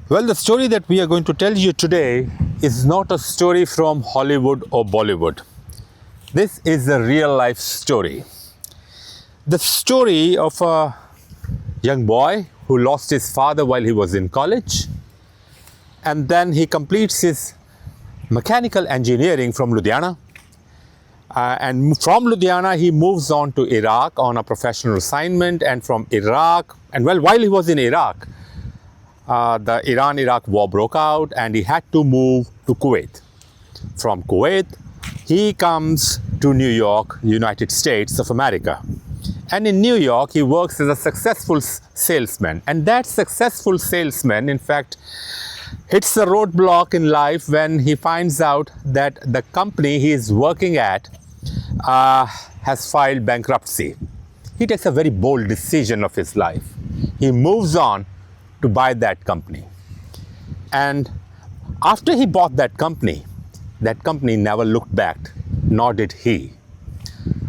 Well, the story that we are going to tell you today is not a story from Hollywood or Bollywood. This is a real life story. The story of a young boy who lost his father while he was in college, and then he completes his mechanical engineering from Ludhiana. And from Ludhiana, he moves on to Iraq on a professional assignment. And from Iraq, while he was in Iraq, the Iran-Iraq war broke out and he had to move to Kuwait. From Kuwait, he comes to New York, United States of America. And in New York, he works as a successful salesman. And that successful salesman, in fact, hits a roadblock in life when he finds out that the company he is working at has filed bankruptcy. He takes a very bold decision of his life. He moves on to buy that company. And after he bought that company never looked back, nor did he.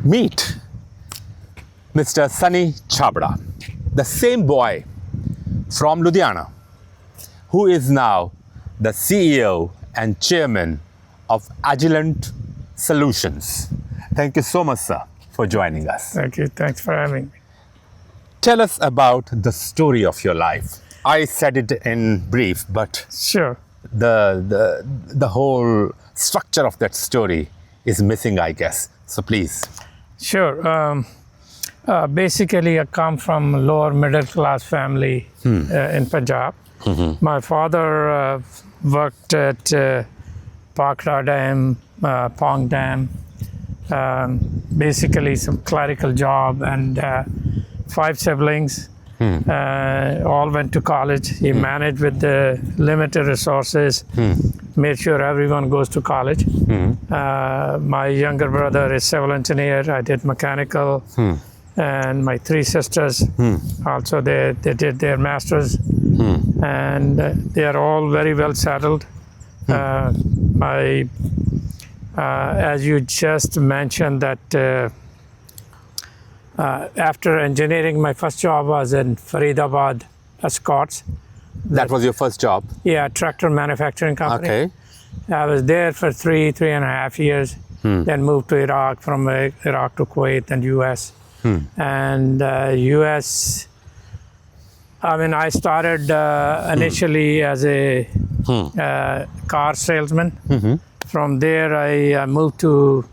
Meet Mr. Sunny Chabda, the same boy from Ludhiana, who is now the CEO and chairman of Agilent Solutions. Thank you so much, sir, for joining us. Thank you. Thanks for having me. Tell us about the story of your life. I said it in brief, but Sure. the whole structure of that story is missing, I guess. So please. Sure. Basically, I come from a lower middle class family in Punjab. Mm-hmm. My father worked at Pakra Dam, Pong Dam, basically some clerical job, and 5 siblings. All went to college. He managed with the limited resources, made sure everyone goes to college. My younger brother is civil engineer. I did mechanical. And my 3 sisters, also they did their masters. And they are all very well settled. As you just mentioned that after engineering, my first job was in Faridabad, Escorts. That was your first job? Yeah, tractor manufacturing company. Okay. I was there for 3.5 years, then moved to Iraq, from Iraq to Kuwait and US. And US, I started initially as a car salesman. From there, I moved to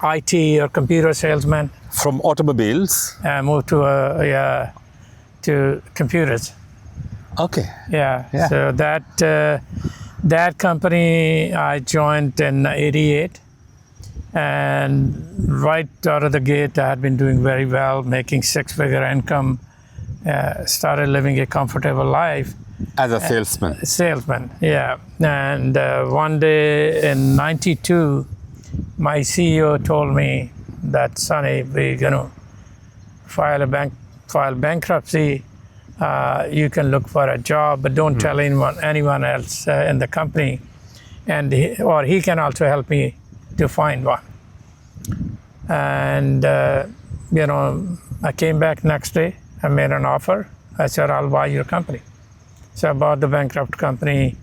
IT or computer salesman. From automobiles? I moved to computers. Okay. Yeah. So that company I joined in '88, and right out of the gate I had been doing very well, making 6-figure income. Started living a comfortable life. As a salesman? Salesman, yeah. And one day in '92, my CEO told me that, Sonny, we're going to file bankruptcy. You can look for a job, but don't tell anyone else in the company. And he can also help me to find one. And, I came back next day. I made an offer. I said, I'll buy your company. So I bought the bankrupt company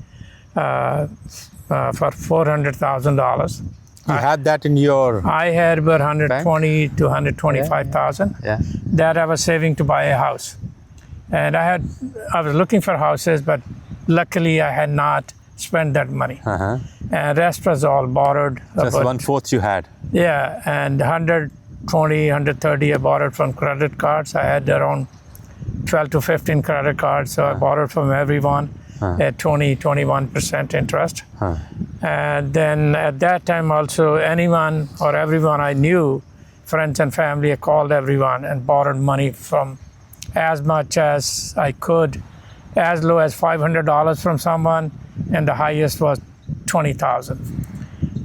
for $400,000. You had that in your... I had about 120 to 125,000. Yeah. That I was saving to buy a house. And I was looking for houses, but luckily I had not spent that money. And the rest was all borrowed. Just 1/4 you had. Yeah, and 120, 130 I borrowed from credit cards. I had around 12 to 15 credit cards, so I borrowed from everyone at 21% interest. And then at that time also, anyone or everyone I knew, friends and family, I called everyone and borrowed money from as much as I could, as low as $500 from someone, and the highest was $20,000.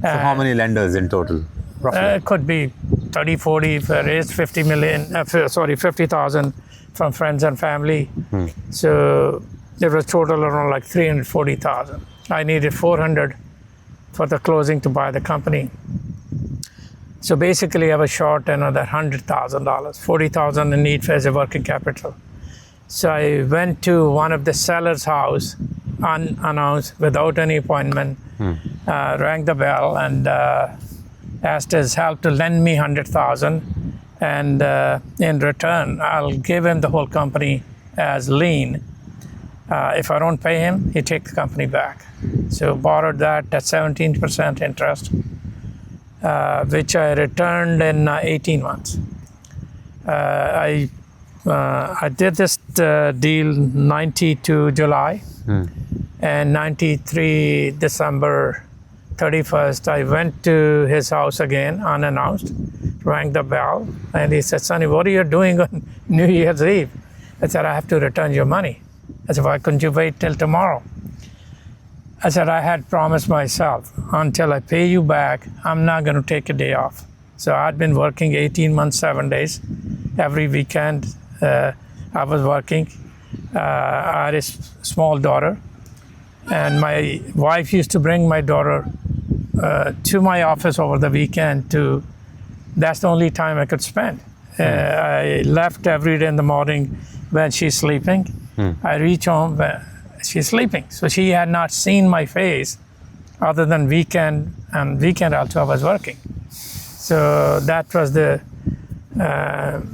So how many lenders in total, roughly? It could be 30, 40, if I raised 50,000 from friends and family. So there was total around like 340,000. I needed 400 for the closing to buy the company. So basically I was short another $100,000, 40,000 in need as a working capital. So I went to one of the seller's house unannounced, without any appointment, rang the bell and asked his help to lend me 100,000, and in return I'll give him the whole company as lien. If I don't pay him, he takes the company back. So borrowed that at 17% interest, which I returned in 18 months. I did this deal 92 July, and 93 December 31st, I went to his house again unannounced, rang the bell, and he said, "Sonny, what are you doing on New Year's Eve?" I said, "I have to return your money." I said, "Why couldn't you wait till tomorrow?" I said, "I had promised myself, until I pay you back, I'm not going to take a day off." So I'd been working 18 months, 7 days. Every weekend I was working. I had a small daughter, and my wife used to bring my daughter to my office over the weekend. That's the only time I could spend. I left every day in the morning when she's sleeping. I reach home when she's sleeping. So she had not seen my face other than weekend, and weekend also I was working. So that was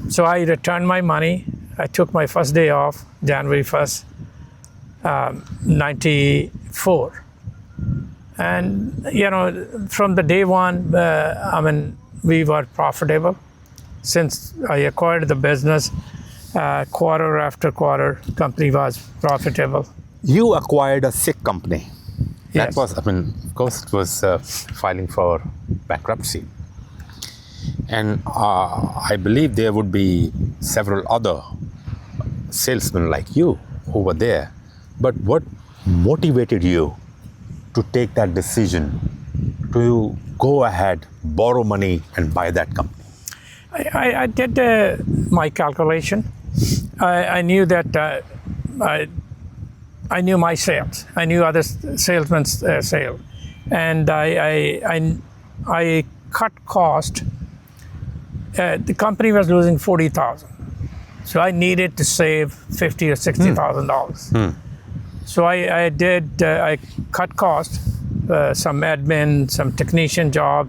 so I returned my money. I took my first day off, January 1st, 94. And, from the day one, we were profitable. Since I acquired the business, quarter after quarter, company was profitable. You acquired a sick company. That Yes. was, of course, it was filing for bankruptcy. And I believe there would be several other salesmen like you who were there. But what motivated you to take that decision to go ahead, borrow money, and buy that company? I did my calculation. I knew that I knew my sales. I knew other salesmen's sale, and I cut cost. The company was losing 40,000, so I needed to save $50,000 or $60,000. So I cut cost, some admin, some technician job.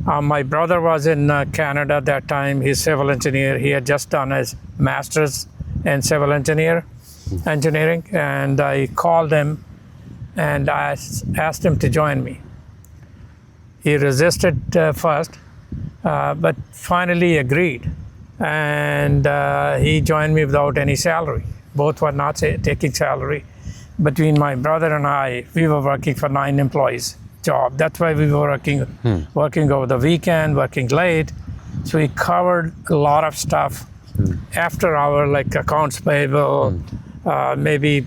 My brother was in Canada at that time. He's civil engineer. He had just done his master's in civil engineering, and I called him and I asked him to join me. He resisted first, but finally agreed, and he joined me without any salary. Both were not taking salary. Between my brother and I, we were working for 9 employees job. That's why we were working over the weekend, working late. So we covered a lot of stuff after hour, like accounts payable, maybe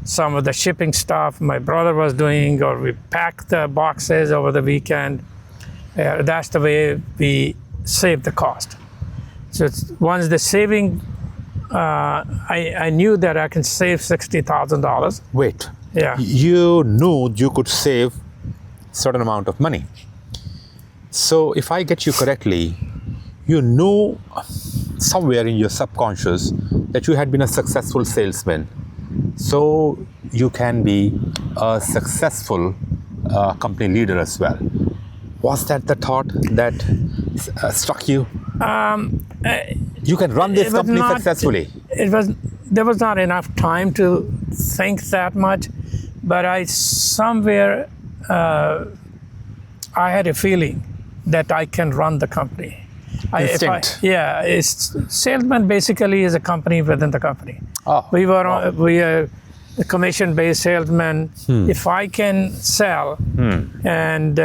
some of the shipping stuff my brother was doing, or we packed the boxes over the weekend. That's the way we saved the cost. So once the saving, I knew that I can save $60,000. Wait. Yeah. You knew you could save certain amount of money. So if I get you correctly, you knew somewhere in your subconscious that you had been a successful salesman. So you can be a successful company leader as well. Was that the thought that struck you? You can run this company successfully. There was not enough time to think that much, but I had a feeling that I can run the company. Instinct. Salesman basically is a company within the company. We are a commission-based salesman. If I can sell, and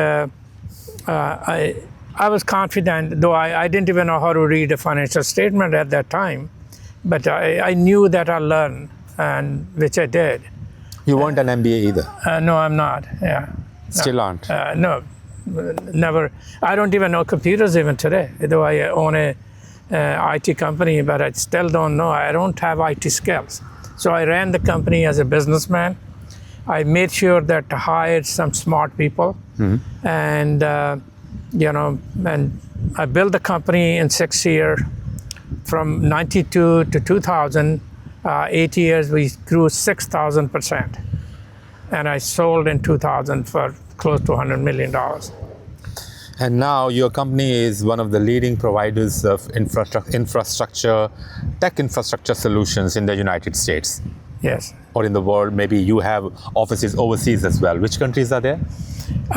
I was confident, though I didn't even know how to read a financial statement at that time, but I knew that I learned, and which I did. You weren't an MBA either? No, I'm not. Yeah. Still aren't? No, never. I don't even know computers even today, though I own a IT company, but I still don't know. I don't have IT skills. So I ran the company as a businessman. I made sure that I hired some smart people, and and I built the company in 6 years, from 92 to 2000. 8 years, we grew 6,000%. And I sold in 2000 for close to $100 million. And now your company is one of the leading providers of infrastructure, tech infrastructure solutions in the United States. Yes. Or in the world. Maybe you have offices overseas as well. Which countries are there? We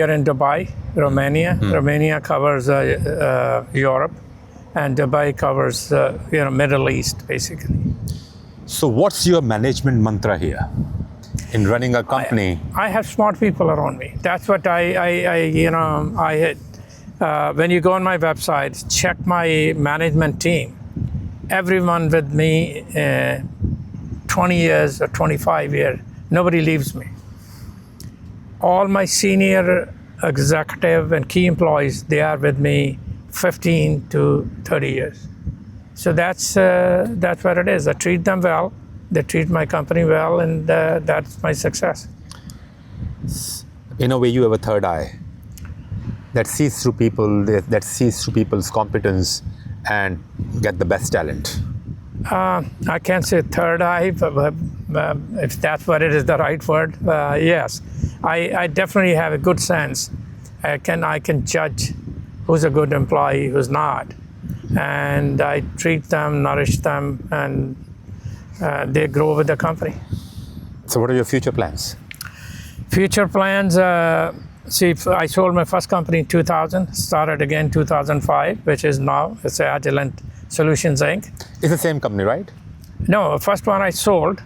are in Dubai, Romania. Romania covers Europe, and Dubai covers Middle East, basically. So what's your management mantra here in running a company? I have smart people around me. That's what when you go on my website, check my management team. Everyone with me 20 years or 25 years, nobody leaves me. All my senior executive and key employees, they are with me 15 to 30 years. So that's what it is. I treat them well, they treat my company well, and that's my success. In a way, you have a third eye that sees through people, that sees through people's competence and get the best talent. I can't say third eye, but if that's what it is, the right word, yes. I definitely have a good sense. I can judge who's a good employee, who's not. And I treat them, nourish them, and they grow with the company. So what are your future plans? Future plans, I sold my first company in 2000, started again 2005, which is now, it's Agilent Solutions Inc. It's the same company, right? No, the first one I sold,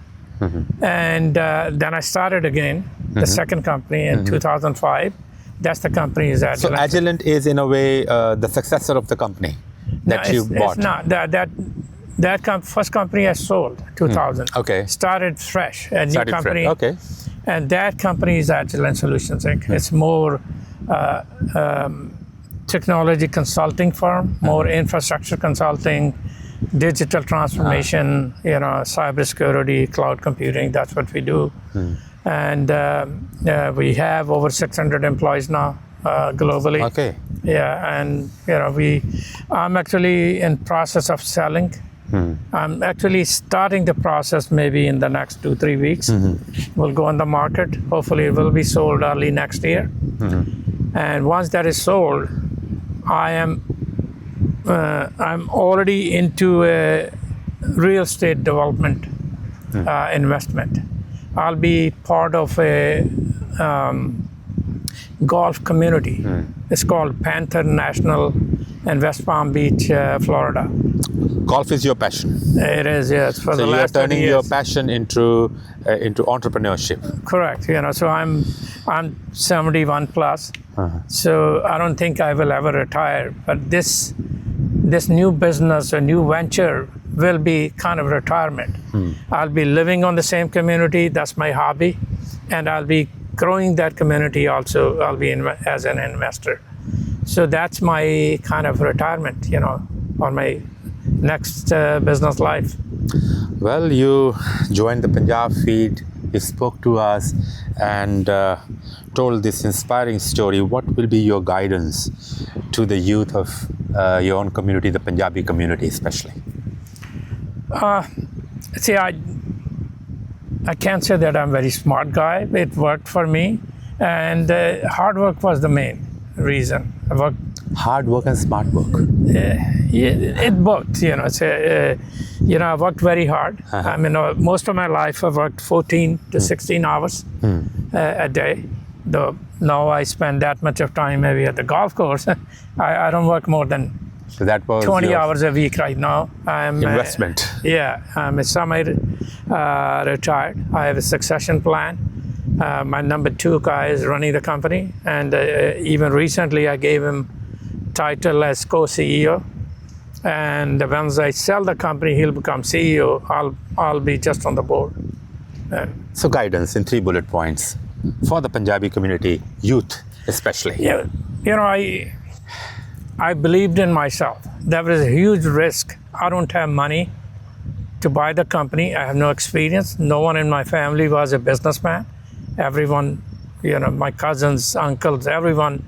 and then I started again, the second company in 2005. That's the company is Agilent. So Agilent is in a way the successor of the company that you bought. It's not. That first company I sold, 2000. Okay. Started fresh, a new company. Okay. And that company is Agilent Solutions Inc. It's more technology consulting firm, more infrastructure consulting, digital transformation, cybersecurity, cloud computing. That's what we do. And we have over 600 employees now globally. Okay. Yeah, and I'm actually in process of selling. I'm actually starting the process maybe in the next 2-3 weeks. We'll go on the market. Hopefully it will be sold early next year. And once that is sold, I'm already into a real estate development investment. I'll be part of a golf community. It's called Panther National in West Palm Beach, Florida. Golf is your passion. It is, yes. For So the you are last 30 turning years. your passion into entrepreneurship. Correct. So I'm 71 plus. So I don't think I will ever retire. But this new business or new venture will be kind of retirement. I'll be living on the same community. That's my hobby, and I'll be growing that community also. I'll be as an investor. So that's my kind of retirement, on my next business life. Well, you joined the Punjab feed, you spoke to us and told this inspiring story. What will be your guidance to the youth of your own community, the Punjabi community especially? See, I can't say that I'm a very smart guy. It worked for me, and hard work was the main reason. Hard work and smart work. It both, I worked very hard. I mean, most of my life I worked 14 to 16 hours a day. Though now I spend that much of time maybe at the golf course. I don't work more than So that was 20 hours a week right now. I'm investment. I'm a semi-retired. I have a succession plan. My number 2 guy is running the company, and even recently I gave him title as co-CEO. And once I sell the company, he'll become CEO. I'll be just on the board. So guidance in 3 bullet points for the Punjabi community, youth especially. Yeah, I believed in myself. There was a huge risk. I don't have money to buy the company. I have no experience. No one in my family was a businessman. Everyone, my cousins, uncles, everyone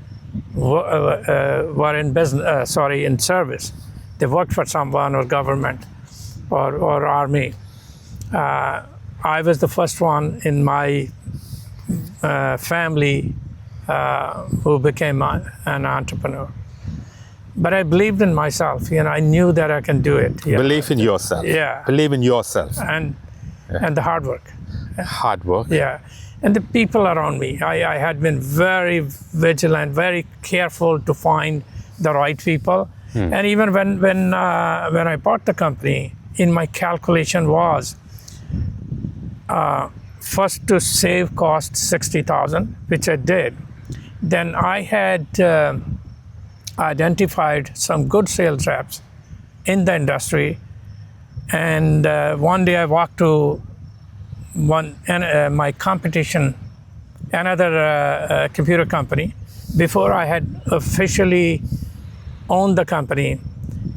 were in business. In service. They worked for someone or government. or army. I was the first one in my family who became an entrepreneur. But I believed in myself. I knew that I can do it. Believe in yourself. Yeah. Believe in yourself. And the hard work. Hard work. Yeah. And the people around me. I had been very vigilant, very careful to find the right people. And even when I bought the company, in my calculation was first to save cost 60,000, which I did. Then I had identified some good sales reps in the industry, and one day I walked to my competition, another computer company, before I had officially owned the company,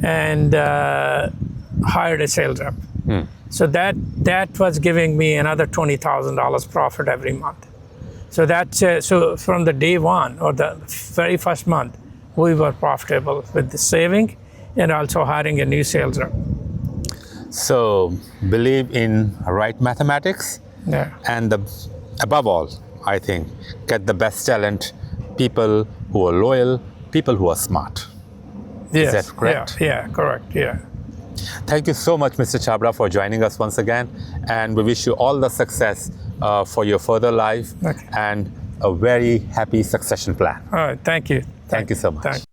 and hired a sales rep. So that was giving me another $20,000 profit every month. So so from the day one or the very first month, we were profitable with the saving and also hiring a new sales rep. So believe in right mathematics, and above all, I think, get the best talent, people who are loyal, people who are smart. Yes. Is that correct? Yeah, correct. Yeah. Thank you so much, Mr. Chabra, for joining us once again, and we wish you all the success for your further life and a very happy succession plan. All right. Thank you. Thank you so much. Thanks.